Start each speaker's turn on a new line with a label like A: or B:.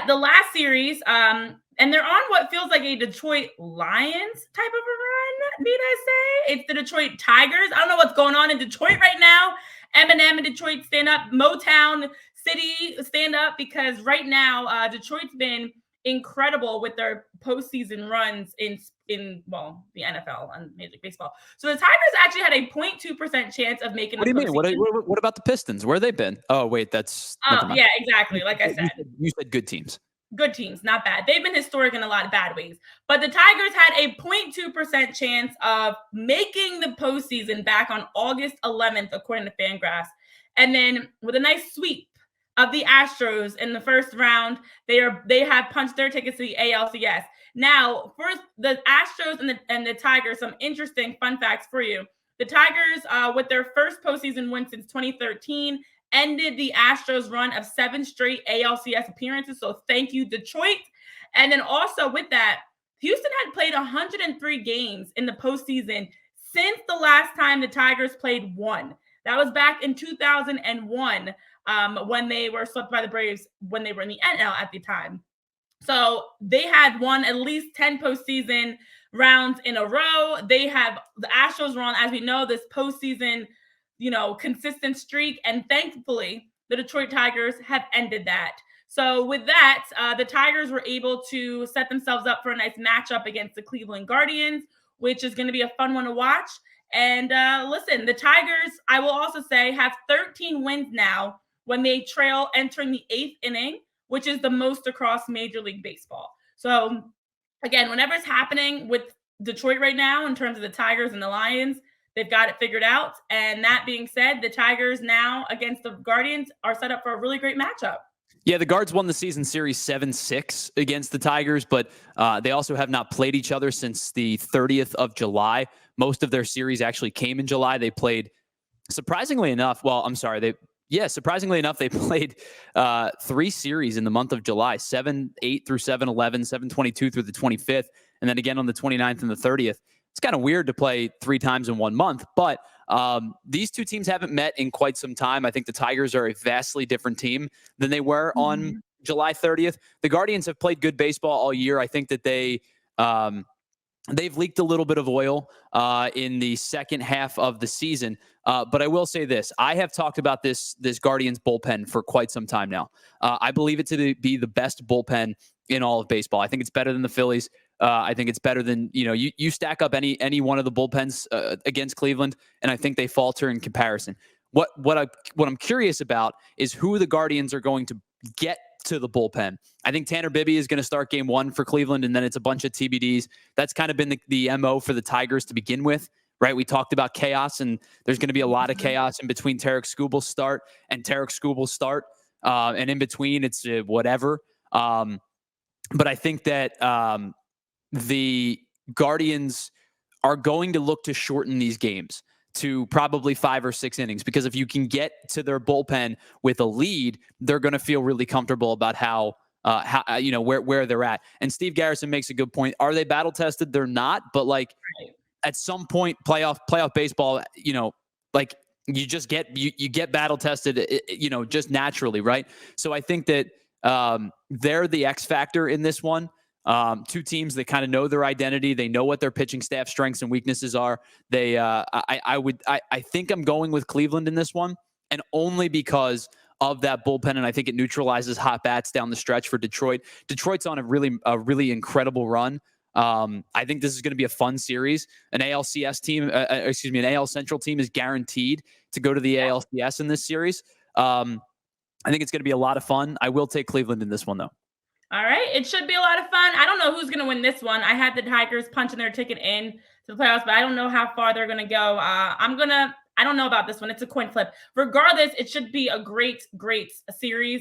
A: the last series, and they're on what feels like a Detroit Lions type of a run, need I say? It's the Detroit Tigers. I don't know what's going on in Detroit right now. Eminem in Detroit, stand up. Motown City, stand up, because right now Detroit's been incredible with their postseason runs in the NFL and Major League Baseball. So the Tigers actually had a 0.2% chance of making.
B: What do you mean? What about the Pistons? Where have they been? Oh wait, that's
A: yeah, exactly. Like I said,
B: you said good teams.
A: Good teams, not bad. They've been historic in a lot of bad ways. But the Tigers had a 0.2% chance of making the postseason back on August 11th, according to Fangraphs. And then with a nice sweep of the Astros in the first round, they have punched their tickets to the ALCS. Now, first, the Astros and the Tigers, some interesting fun facts for you. The Tigers, with their first postseason win since 2013, ended the Astros run of 7 straight ALCS appearances. So thank you, Detroit. And then also with that, Houston had played 103 games in the postseason since the last time the Tigers played one. That was back in 2001 when they were swept by the Braves when they were in the NL at the time. So they had won at least 10 postseason rounds in a row. The Astros were on, as we know, this postseason consistent streak. And thankfully, the Detroit Tigers have ended that. So with that, the Tigers were able to set themselves up for a nice matchup against the Cleveland Guardians, which is going to be a fun one to watch. And listen, the Tigers, I will also say, have 13 wins now when they trail entering the 8th inning, which is the most across Major League Baseball. So again, whenever it's happening with Detroit right now in terms of the Tigers and the Lions, they've got it figured out. And that being said, the Tigers now against the Guardians are set up for a really great matchup.
B: Yeah, the Guards won the season series 7-6 against the Tigers, but they also have not played each other since the 30th of July. Most of their series actually came in July. They played, surprisingly enough, surprisingly enough, they played 3 series in the month of July, 7-8 through 7-11, 7-22 through the 25th, and then again on the 29th and the 30th. It's kind of weird to play 3 times in 1 month, but these two teams haven't met in quite some time. I think the Tigers are a vastly different team than they were on July 30th. The Guardians have played good baseball all year. I think that they've leaked a little bit of oil in the second half of the season. But I will say this. I have talked about this Guardians bullpen for quite some time now. I believe it to be the best bullpen in all of baseball. I think it's better than the Phillies. I think it's better than, you stack up any one of the bullpens against Cleveland, and I think they falter in comparison. What I'm curious about is who the Guardians are going to get to the bullpen. I think Tanner Bibby is going to start game 1 for Cleveland, and then it's a bunch of TBDs. That's kind of been the MO for the Tigers to begin with, right? We talked about chaos, and there's going to be a lot of chaos in between Tarik Skubal's start and Tarik Skubal's start. And in between, it's whatever. But I think that the Guardians are going to look to shorten these games to probably 5 or 6 innings, because if you can get to their bullpen with a lead, they're going to feel really comfortable about how where they're at. And Steve Garrison makes a good point. Are they battle tested? They're not, but at some point, playoff baseball, you just get battle tested, just naturally, right? So I think that they're the X factor in this one. Two teams that kind of know their identity. They know what their pitching staff strengths and weaknesses are. I think I'm going with Cleveland in this one, and only because of that bullpen. And I think it neutralizes hot bats down the stretch for Detroit. Detroit's on a really incredible run. I think this is going to be a fun series. An ALCS team, an AL Central team is guaranteed to go to the ALCS in this series. I think it's going to be a lot of fun. I will take Cleveland in this one, though.
A: All right. It should be a lot of fun. I don't know who's going to win this one. I had the Tigers punching their ticket in to the playoffs, but I don't know how far they're going to go. I don't know about this one. It's a coin flip. Regardless, it should be a great series.